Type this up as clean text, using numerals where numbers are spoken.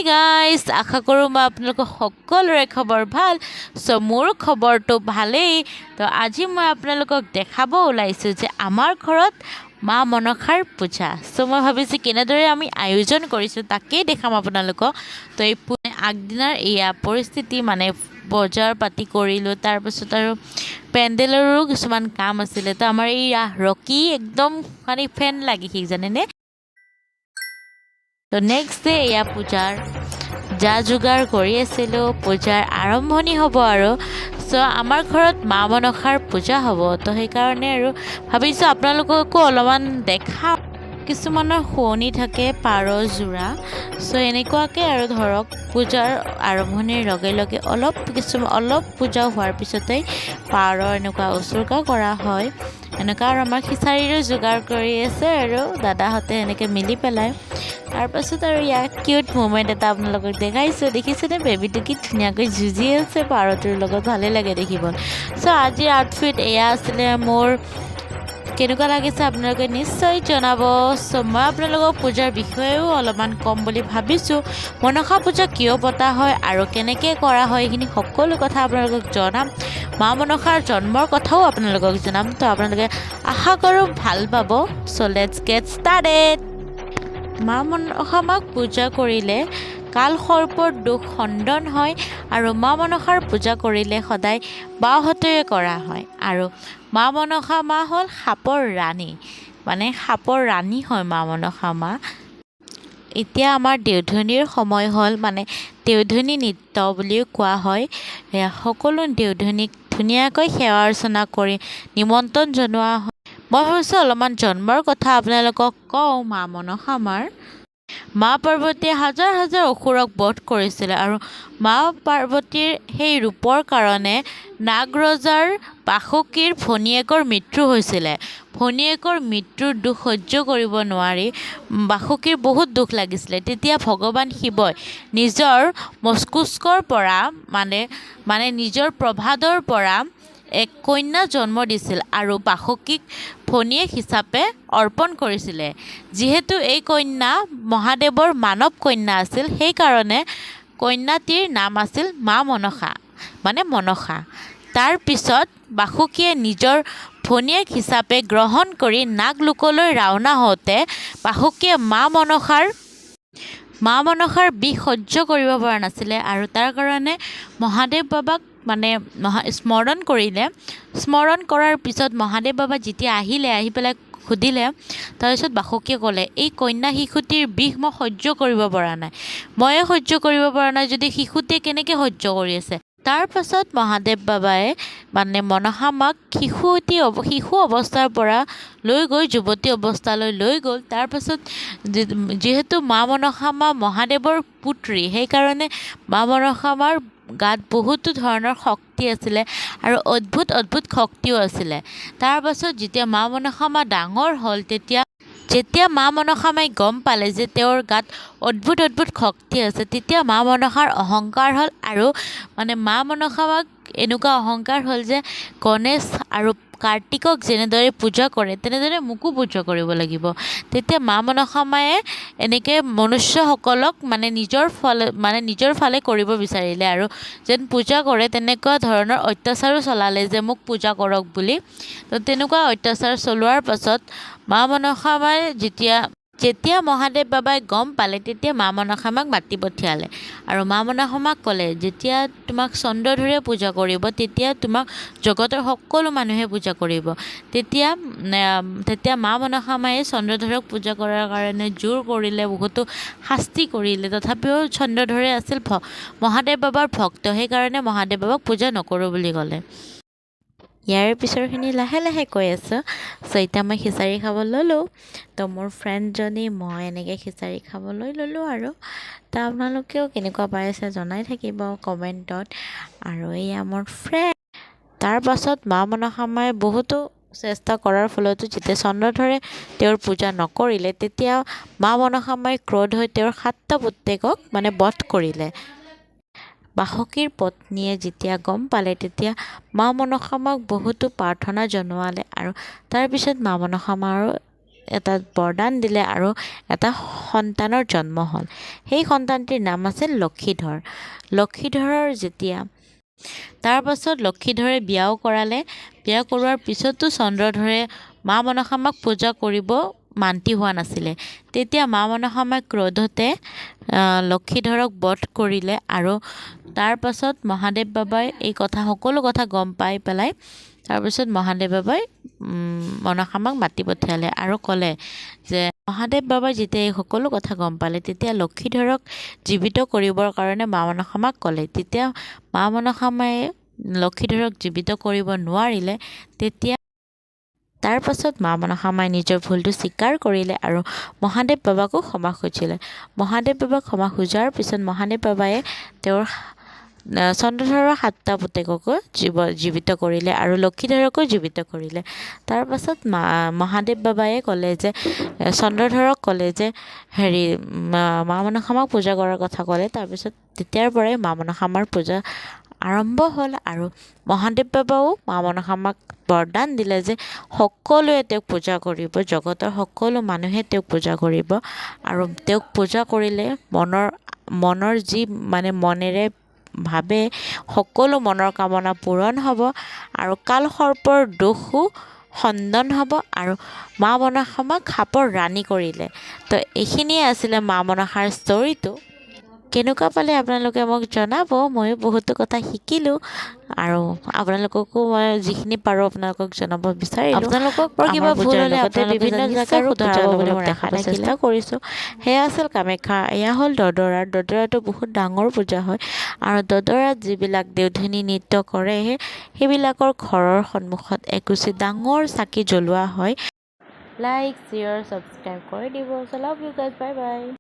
Hi guys, আশা কৰোঁ মই আপোনালোকৰ সকলোৰে খবৰ ভাল। মোৰ খবৰটো ভালেই। তো আজি মই আপোনালোকক দেখাব ওলাইছোঁ যে আমাৰ ঘৰত মা মনসাৰ পূজা। মই ভাবিছোঁ কেনেদৰে আমি আয়োজন কৰিছোঁ তাকেই দেখাম আপোনালোকক। তো এই আগদিনাৰ এয়া পৰিস্থিতি বজাৰ পাতি কৰিলোঁ। তাৰপাছত আৰু পেণ্ডেলৰো কিছুমান কাম আছিলে। তো আমাৰ এই ৰকী একদম ফেন লাগি শেষ জানেনে। তো নেক্সট ডে এয়া পূজাৰ যা যোগাৰ কৰি আছিলোঁ। পূজাৰ আৰম্ভণি হ'ব আৰু আমাৰ ঘৰত মা মনসাৰ পূজা হ'ব। তো সেইকাৰণে আৰু ভাবিছোঁ আপোনালোককো অলপমান দেখাওঁ। কিছুমানৰ শুৱনি থাকে পাৰ যোৰা। এনেকুৱাকৈ আৰু ধৰক পূজাৰ আৰম্ভণিৰ লগে লগে অলপ পূজা হোৱাৰ পিছতেই পাৰৰ এনেকুৱা উচৰ্গা কৰা হয়। এনেকুৱা আৰু আমাৰ খিচাৰীৰো যোগাৰ কৰি আছে আৰু দাদাহঁতে এনেকৈ মিলি পেলাই। তাৰপাছত আৰু ইয়াত কিউট মুমেণ্ট এটা আপোনালোকক দেখাইছোঁ। দেখিছেনে বেবীটো কি ধুনীয়াকৈ যুঁজি আছে পাৰটোৰ লগত, ভালে লাগে দেখিব। আজিৰ আউটফিট এয়া আছিলে মোৰ। কেনেকুৱা লাগিছে আপোনালোকে নিশ্চয় জনাব। মই আপোনালোকক পূজাৰ বিষয়েও অলপমান ক'ম বুলি ভাবিছোঁ। মনসা পূজা কিয় পতা হয় আৰু কেনেকৈ কৰা হয় এইখিনি সকলো কথা আপোনালোকক জনাম। মা মনসাৰ জন্মৰ কথাও আপোনালোকক জনাম। তো আপোনালোকে আশা কৰোঁ ভাল পাব। Let's gate started. মা মনসাক পূজা কৰিলে কাল সৰ্পৰ দোষ খণ্ডন হয় আৰু মা মনসাৰ পূজা কৰিলে সদায় বাওঁহাতেৰে কৰা হয়। আৰু মা মনসা মা হ'ল সাপৰ ৰাণী, সাপৰ ৰাণী হয় মা মনসা মা। এতিয়া আমাৰ দেওধনীৰ সময় হ'ল, দেওধনী নৃত্য বুলিও কোৱা হয়। সকলো দেওধনীক ধুনীয়াকৈ সেৱা অৰ্চনা কৰি নিমন্ত্ৰণ জনোৱা হয়। মই ভাবিছোঁ অলপমান জন্মৰ কথা আপোনালোকক কওঁ। মা মনসা মাৰ মা পাৰ্বতীয়ে হাজাৰ হাজাৰ অসুৰক বধ কৰিছিলে আৰু মা পাৰ্বতীৰ সেই ৰূপৰ কাৰণে নাগৰজাৰ বাসুকীৰ ভনীয়েকৰ মৃত্যু হৈছিলে। ভনীয়েকৰ মৃত্যুৰ দুখ সহ্য কৰিব নোৱাৰি বাসুকীৰ বহুত দুখ লাগিছিলে। তেতিয়া ভগৱান শিৱই নিজৰ মস্তিষ্কৰ পৰা নিজৰ প্ৰভাদৰ পৰা এক কন্যা জন্ম দিছিল আৰু বাসুকীক ভনীয়েক হিচাপে অৰ্পণ কৰিছিলে। যিহেতু এই কন্যা মহাদেৱৰ মানৱ কন্যা আছিল, সেইকাৰণে কন্যাটিৰ নাম আছিল মা মনসা মনসা। তাৰ পিছত বাসুকীয়ে নিজৰ ভনীয়েক হিচাপে গ্ৰহণ কৰি নাগলোকলৈ ৰাওনা হওঁতে বাসুকীয়ে মা মনসাৰ বিষ সহ্য কৰিব পৰা নাছিলে আৰু তাৰ কাৰণে মহাদেৱ বাবাক স্মৰণ কৰিলে। স্মৰণ কৰাৰ পিছত মহাদেৱ বাবা যেতিয়া আহি পেলাই সুধিলে, তাৰপিছত বাসুকীয়ে ক'লে, এই কন্যা শিশুটিৰ বিষ মই সহ্য কৰিব পৰা নাই। ময়ে সহ্য কৰিব পৰা নাই যদি শিশুটিয়ে কেনেকৈ সহ্য কৰি আছে। তাৰ পাছত মহাদেৱ বাবাই মনসা মাক শিশু অৱস্থাৰ পৰা লৈ গৈ যুৱতী অৱস্থালৈ লৈ গ'ল। তাৰপাছত যিহেতু মা মনসা মা মহাদেৱৰ পুত্ৰী, সেইকাৰণে মা মনসা মাৰ গাত বহুতো ধৰণৰ শক্তি আছিলে আৰু অদ্ভুত শক্তিও আছিলে। তাৰপাছত যেতিয়া মা মনসা মা ডাঙৰ হ'ল, যেতিয়া মা মনসা মাই গম পালে যে তেওঁৰ গাত অদ্ভুত শক্তি আছে, তেতিয়া মা মনসাৰ অহংকাৰ হ'ল আৰু মা মনসা মাক এনেকুৱা অহংকাৰ হ'ল যে গণেশ আৰু কাৰ্তিকক যেনেদৰে পূজা কৰে তেনেদৰে মোকো পূজা কৰিব লাগিব। তেতিয়া মা মনসা মায়ে এনেকৈ মনুষ্যসকলক নিজৰ ফালে কৰিব বিচাৰিলে আৰু যেন পূজা কৰে, তেনেকুৱা ধৰণৰ অত্যাচাৰো চলালে যে মোক পূজা কৰক বুলি। তো তেনেকুৱা অত্যাচাৰ চলোৱাৰ পাছত মা মনসা মাই যেতিয়া মহাদেৱ বাবাই গম পালে, তেতিয়া মা মনসা মাক মাতি পঠিয়ালে আৰু মা মনসা মাক ক'লে, যেতিয়া তোমাক চন্দ্ৰধৰে পূজা কৰিব তেতিয়া তোমাক জগতৰ সকলো মানুহে পূজা কৰিব। তেতিয়া মা মনসা মায়ে চন্দ্ৰধৰক পূজা কৰাৰ কাৰণে জোৰ কৰিলে, বহুতো শাস্তি কৰিলে। তথাপিও চন্দ্ৰধৰে আছিল মহাদেৱ বাবাৰ ভক্ত, সেইকাৰণে মহাদেৱ বাবাক পূজা নকৰোঁ বুলি ক'লে। ইয়াৰ পিছৰখিনি লাহে লাহে কৈ আছোঁ। এতিয়া মই খিচাৰি খাব ল'লোঁ। তো মোৰ ফ্ৰেণ্ডজনী মই এনেকৈ খিচাৰি খাবলৈ ল'লোঁ আৰু আপোনালোকেও কেনেকুৱা পাইছে জনাই থাকিব কমেণ্টত। আৰু এয়া মোৰ ফ্ৰেণ্ড। তাৰ পাছত মা মনসা মায়ে বহুতো চেষ্টা কৰাৰ ফলতো যেতিয়া চন্দ্ৰধৰে তেওঁৰ পূজা নকৰিলে, তেতিয়া মা মনসা মাই ক্ৰোধ হৈ তেওঁৰ 7টা পুতেকক বধ কৰিলে। বাসুকীৰ পত্নীয়ে যেতিয়া গম পালে, তেতিয়া মা মনসা মাক বহুতো প্ৰাৰ্থনা জনোৱালে আৰু তাৰপিছত মা মনসা মাৰো এটা বৰদান দিলে আৰু এটা সন্তানৰ জন্ম হ'ল। সেই সন্তানটিৰ নাম আছিল লক্ষীধৰ। লক্ষীধৰৰ যেতিয়া তাৰ পাছত লক্ষীধৰে বিয়াও কৰালে। বিয়া কৰোৱাৰ পিছতো চন্দ্ৰধৰে মা মনসামাক পূজা কৰিব মান্তি হোৱা নাছিলে। তেতিয়া মা মনসামাই ক্ৰোধতে লক্ষীধৰক বধ কৰিলে আৰু তাৰ পাছত মহাদেৱ বাবাই এই সকলো কথা গম পাই পেলাই তাৰপিছত মহাদেৱ বাবাই মনসামাক মাতি পঠিয়ালে আৰু ক'লে যে মহাদেৱ বাবাই যেতিয়া এই সকলো কথা গম পালে তেতিয়া লক্ষীধৰক জীৱিত কৰিবৰ কাৰণে মা মনসামাক ক'লে। তেতিয়া মা মনসামাই লক্ষীধৰক জীৱিত কৰিব নোৱাৰিলে। তেতিয়া তাৰ পাছত মা মনসামাই নিজৰ ভুলটো স্বীকাৰ কৰিলে আৰু মহাদেৱ বাবাকো ক্ষমা খুজিলে। মহাদেৱ বাবাক ক্ষমা খোজাৰ পিছত মহাদেৱ বাবাই তেওঁৰ চন্দ্ৰধৰৰ 7টা পুতেককো জীৱিত কৰিলে আৰু লক্ষীধৰকো জীৱিত কৰিলে। তাৰ পাছত মহাদেৱ বাবাই ক'লে যে চন্দ্ৰধৰক ক'লে যে মা মনসামাক পূজা কৰাৰ কথা ক'লে। তাৰপিছত তেতিয়াৰ পৰাই মা মনসামাৰ পূজা আৰম্ভ হ'ল আৰু মহাদেৱ বাবাও মা মনসামাক বৰদান দিলে যে সকলোৱে তেওঁক পূজা কৰিব, জগতৰ সকলো মানুহে তেওঁক পূজা কৰিব আৰু তেওঁক পূজা কৰিলে মনৰ যি মনেৰে ভাবে সকলো মনৰ কামনা পূৰণ হ'ব আৰু কাল সৰ্পৰ দোষো খণ্ডন হ'ব আৰু মা মনসামাক সাপৰ ৰাণী কৰিলে। তো এইখিনিয়ে আছিলে মা মনসাৰ ষ্টৰিটো। কেনেকুৱা পালে আপোনালোকে মোক জনাব। ময়ো বহুতো কথা শিকিলোঁ আৰু আপোনালোককো মই যিখিনি পাৰোঁ আপোনালোকক জনাব বিচাৰিলোঁ। আপোনালোকক কিবা ভুল হ'লে বিভিন্ন জেগাৰ শুধৰাব বুলি মই চেষ্টা কৰিছোঁ। সেয়া আছিল কামাখ্যা, এয়া হ'ল দদৰাটো বহুত ডাঙৰ পূজা হয় আৰু দদৰাত যিবিলাক দেওধনী নৃত্য কৰে সেইবিলাকৰ ঘৰৰ সন্মুখত এগুছি ডাঙৰ চাকি জ্বলোৱা হয়। লাইক, শ্বেয়াৰ, ছাবস্ক্ৰাইব কৰি দিব। Love you guys, bye bye.